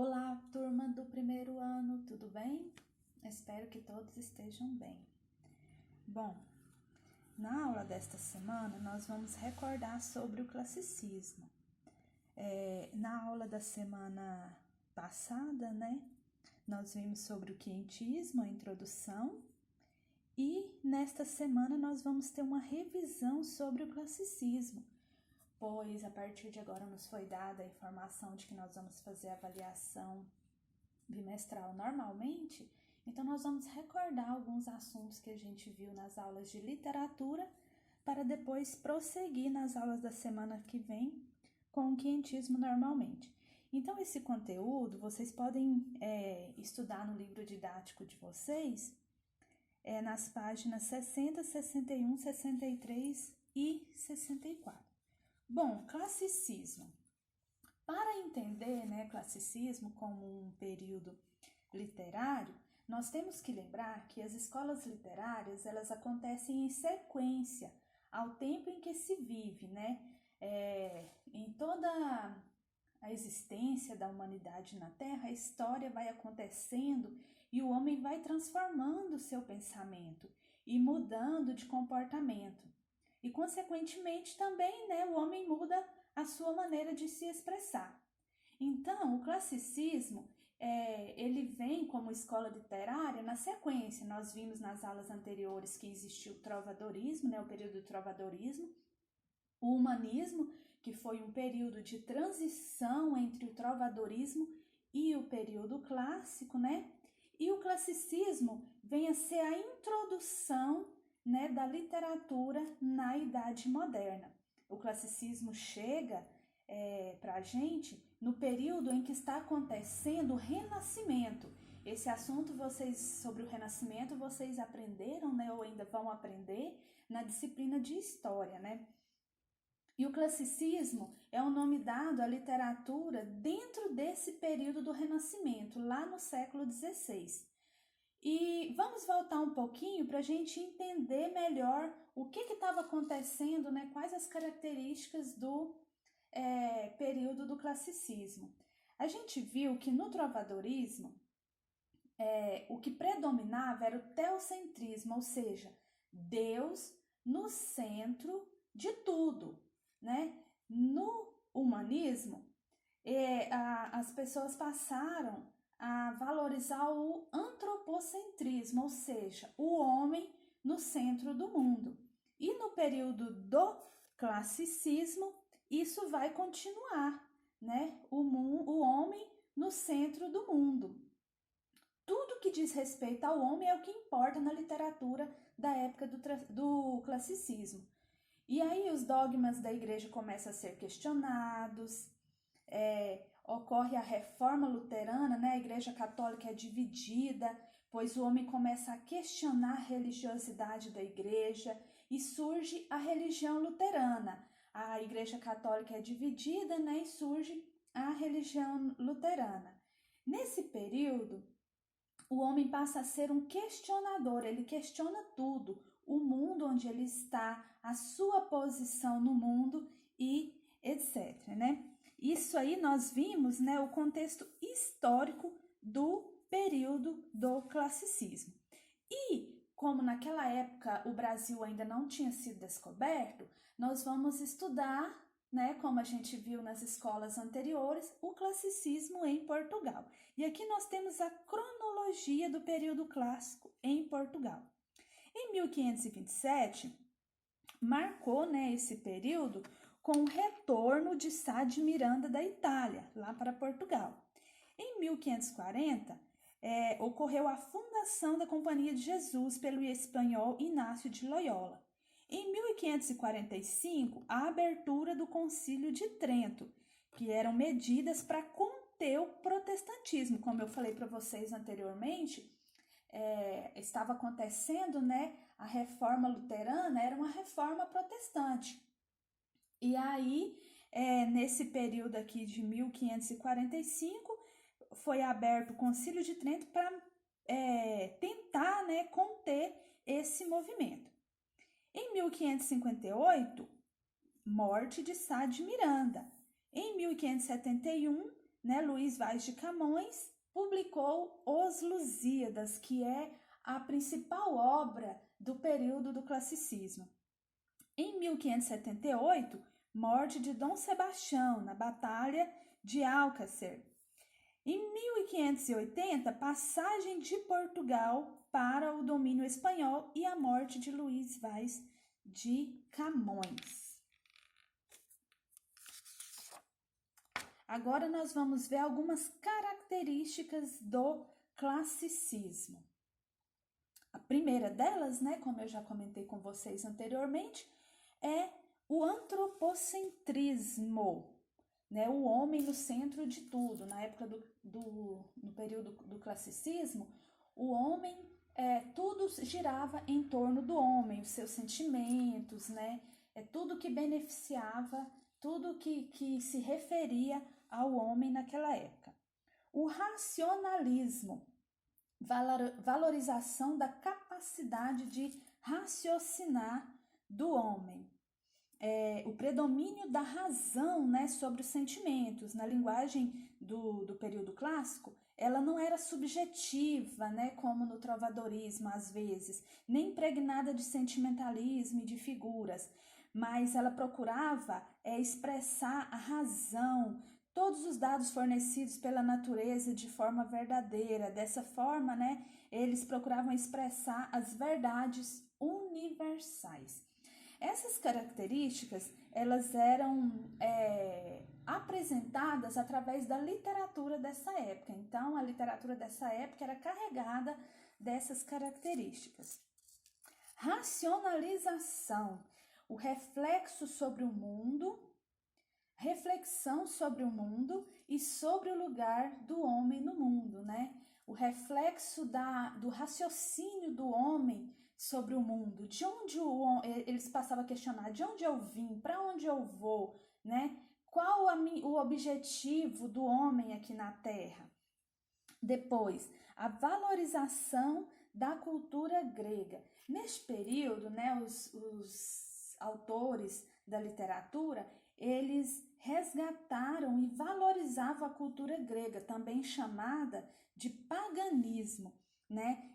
Olá, turma do primeiro ano, tudo bem? Espero que todos estejam bem. Bom, na aula desta semana nós vamos recordar sobre o classicismo. Na aula da semana passada, nós vimos sobre o quentismo, a introdução, e nesta semana nós vamos ter uma revisão sobre o classicismo, pois a partir de agora nos foi dada a informação de que nós vamos fazer a avaliação bimestral normalmente, então nós vamos recordar alguns assuntos que a gente viu nas aulas de literatura para depois prosseguir nas aulas da semana que vem com o quentismo normalmente. Então esse conteúdo vocês podem estudar no livro didático de vocês, nas páginas 60, 61, 63 e 64. Bom, classicismo. Para entender, classicismo como um período literário, nós temos que lembrar que as escolas literárias, elas acontecem em sequência ao tempo em que se vive, em toda a existência da humanidade na Terra, a história vai acontecendo e o homem vai transformando o seu pensamento e mudando de comportamento. E, consequentemente, também, o homem muda a sua maneira de se expressar. Então, o classicismo, ele vem como escola literária na sequência. Nós vimos nas aulas anteriores que existiu o trovadorismo, o período do trovadorismo, o humanismo, que foi um período de transição entre o trovadorismo e o período clássico, E o classicismo vem a ser a introdução da literatura na Idade Moderna. O classicismo chega para a gente no período em que está acontecendo o Renascimento. Esse assunto sobre o Renascimento vocês aprenderam, ou ainda vão aprender na disciplina de História, E o classicismo é o nome dado à literatura dentro desse período do Renascimento, lá no século XVI. E vamos voltar um pouquinho para a gente entender melhor o que estava acontecendo, quais as características do período do classicismo. A gente viu que no trovadorismo, o que predominava era o teocentrismo, ou seja, Deus no centro de tudo, No humanismo, as pessoas passaram a valorizar o antropocentrismo, ou seja, o homem no centro do mundo. E no período do classicismo, isso vai continuar, O homem no centro do mundo. Tudo que diz respeito ao homem é o que importa na literatura da época do classicismo. E aí os dogmas da igreja começam a ser questionados, ocorre a reforma luterana, A igreja católica é dividida, pois o homem começa a questionar a religiosidade da igreja e surge a religião luterana. A igreja católica é dividida, e surge a religião luterana. Nesse período, o homem passa a ser um questionador, ele questiona tudo, o mundo onde ele está, a sua posição no mundo e etc, Isso aí nós vimos, o contexto histórico do período do classicismo. E como naquela época o Brasil ainda não tinha sido descoberto, nós vamos estudar, como a gente viu nas escolas anteriores, o classicismo em Portugal. E aqui nós temos a cronologia do período clássico em Portugal. Em 1527, marcou esse período com o retorno de Sá de Miranda da Itália, lá para Portugal. Em 1540, ocorreu a fundação da Companhia de Jesus pelo espanhol Inácio de Loyola. Em 1545, a abertura do Concílio de Trento, que eram medidas para conter o protestantismo. Como eu falei para vocês anteriormente, estava acontecendo, a reforma luterana era uma reforma protestante. E aí, nesse período aqui de 1545, foi aberto o Concílio de Trento para tentar, conter esse movimento. Em 1558, morte de Sá de Miranda. Em 1571, né, Luís Vaz de Camões, publicou Os Lusíadas, que é a principal obra do período do classicismo. Em 1578, morte de Dom Sebastião na Batalha de Alcácer. Em 1580, passagem de Portugal para o domínio espanhol e a morte de Luís Vaz de Camões. Agora nós vamos ver algumas características do classicismo. A primeira delas, né, como eu já comentei com vocês anteriormente, é o antropocentrismo, né, o homem no centro de tudo. Na época no período do classicismo, o homem, tudo girava em torno do homem, os seus sentimentos, né, tudo que beneficiava, tudo que se referia ao homem naquela época. O racionalismo, valorização da capacidade de raciocinar do homem. O predomínio da razão, né, sobre os sentimentos. Na linguagem do período clássico, ela não era subjetiva, né, como no trovadorismo às vezes, nem impregnada de sentimentalismo e de figuras, mas ela procurava expressar a razão, todos os dados fornecidos pela natureza de forma verdadeira. Dessa forma, né, eles procuravam expressar as verdades universais. Essas características, elas eram apresentadas através da literatura dessa época. Então, a literatura dessa época era carregada dessas características. Racionalização, o reflexo sobre o mundo, reflexão sobre o mundo e sobre o lugar do homem no mundo, né? O reflexo do raciocínio do homem sobre o mundo, de onde eles passavam a questionar, de onde eu vim, para onde eu vou, né? Qual o objetivo do homem aqui na Terra? Depois, a valorização da cultura grega. Neste período, né, os autores da literatura, eles resgataram e valorizavam a cultura grega, também chamada de paganismo, né?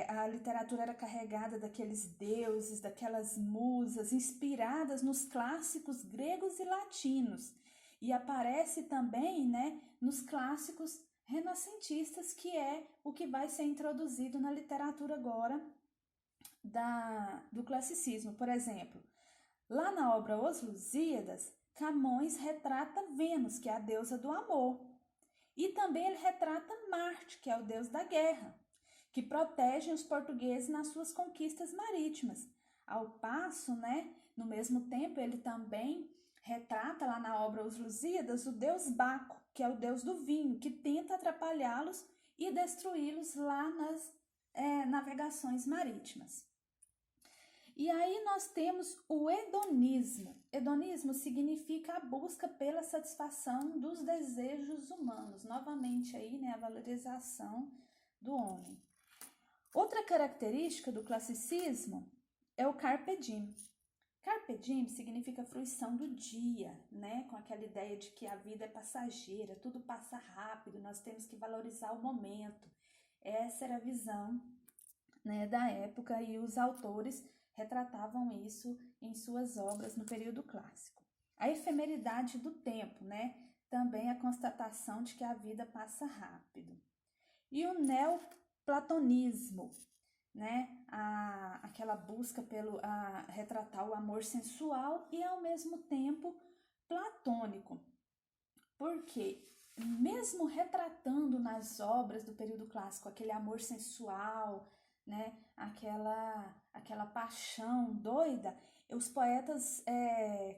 A literatura era carregada daqueles deuses, daquelas musas, inspiradas nos clássicos gregos e latinos. E aparece também, né, nos clássicos renascentistas, que é o que vai ser introduzido na literatura agora do classicismo. Por exemplo, lá na obra Os Lusíadas, Camões retrata Vênus, que é a deusa do amor. E também ele retrata Marte, que é o deus da guerra, que protege os portugueses nas suas conquistas marítimas. Ao passo, né, no mesmo tempo, ele também retrata lá na obra Os Lusíadas o deus Baco, que é o deus do vinho, que tenta atrapalhá-los e destruí-los lá nas navegações marítimas. E aí nós temos o hedonismo. Hedonismo significa a busca pela satisfação dos desejos humanos. Novamente aí, né, a valorização do homem. Outra característica do classicismo é o carpe diem. Carpe diem significa fruição do dia, né? Com aquela ideia de que a vida é passageira, tudo passa rápido, nós temos que valorizar o momento. Essa era a visão, né, da época, e os autores retratavam isso em suas obras no período clássico. A efemeridade do tempo, né? Também a constatação de que a vida passa rápido. E o neoplatonismo, né? Aquela busca pelo retratar o amor sensual e ao mesmo tempo platônico. Porque mesmo retratando nas obras do período clássico aquele amor sensual, né, aquela paixão doida, os poetas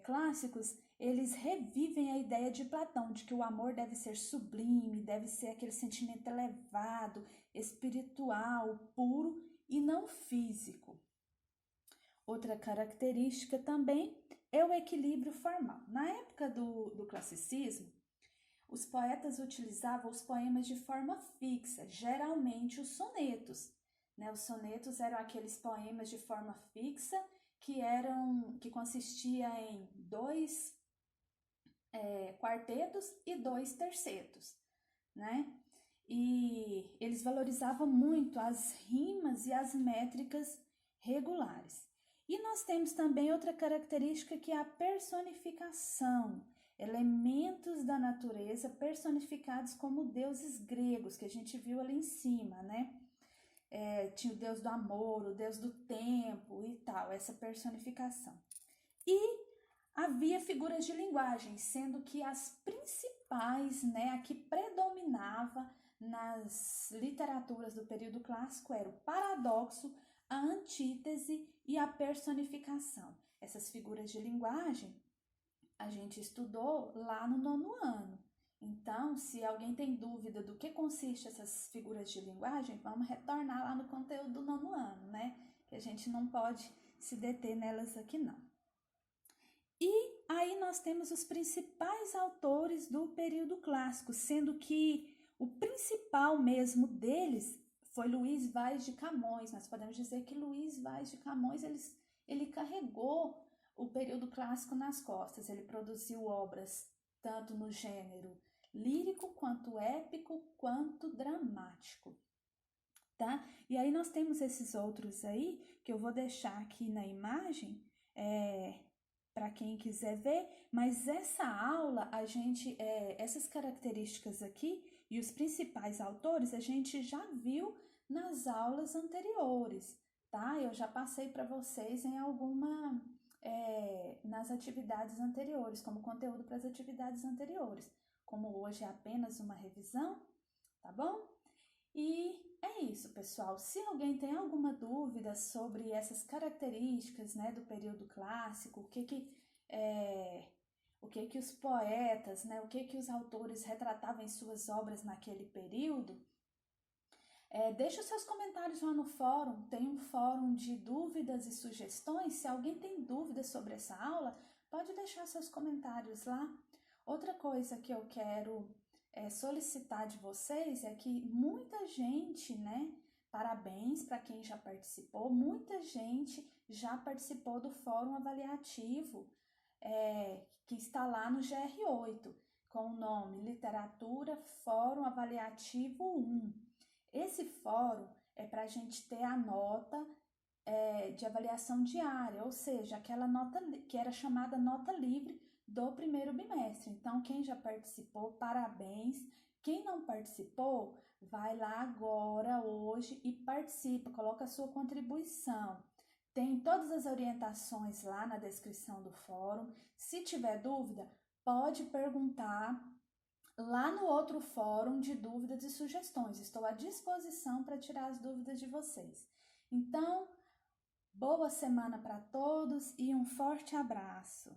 clássicos, eles revivem a ideia de Platão, de que o amor deve ser sublime, deve ser aquele sentimento elevado, espiritual, puro e não físico. Outra característica também é o equilíbrio formal. Na época do classicismo, os poetas utilizavam os poemas de forma fixa, geralmente os sonetos. Né? Os sonetos eram aqueles poemas de forma fixa que consistia em quartetos e 2 tercetos, né? E eles valorizavam muito as rimas e as métricas regulares. E nós temos também outra característica que é a personificação, elementos da natureza personificados como deuses gregos, que a gente viu ali em cima, né? Tinha o deus do amor, o deus do tempo e tal, essa personificação. E havia figuras de linguagem, sendo que as principais, né, a que predominava nas literaturas do período clássico era o paradoxo, a antítese e a personificação. Essas figuras de linguagem a gente estudou lá no 9º ano. Então, se alguém tem dúvida do que consiste essas figuras de linguagem, vamos retornar lá no conteúdo do 9º ano, né? Que a gente não pode se deter nelas aqui não. E aí nós temos os principais autores do período clássico, sendo que o principal mesmo deles foi Luís Vaz de Camões. Nós podemos dizer que Luís Vaz de Camões ele carregou o período clássico nas costas. Ele produziu obras tanto no gênero lírico, quanto épico, quanto dramático, tá? E aí nós temos esses outros aí, que eu vou deixar aqui na imagem, para quem quiser ver, mas essa aula, essas características aqui e os principais autores, a gente já viu nas aulas anteriores, tá? Eu já passei para vocês em nas atividades anteriores, como conteúdo para as atividades anteriores. Como hoje é apenas uma revisão, tá bom? E é isso, pessoal. Se alguém tem alguma dúvida sobre essas características, né, do período clássico, o que os poetas, né, o que os autores retratavam em suas obras naquele período, deixe os seus comentários lá no fórum. Tem um fórum de dúvidas e sugestões. Se alguém tem dúvidas sobre essa aula, pode deixar seus comentários lá. Outra coisa que eu quero solicitar de vocês é que muita gente, né? Parabéns para quem já participou, muita gente já participou do Fórum Avaliativo, que está lá no GR8, com o nome Literatura Fórum Avaliativo 1. Esse fórum é para a gente ter a nota de avaliação diária, ou seja, aquela nota que era chamada nota livre do primeiro bimestre. Então, quem já participou, parabéns. Quem não participou, vai lá agora, hoje, e participa, coloca a sua contribuição. Tem todas as orientações lá na descrição do fórum. Se tiver dúvida, pode perguntar lá no outro fórum de dúvidas e sugestões. Estou à disposição para tirar as dúvidas de vocês. Então, boa semana para todos e um forte abraço!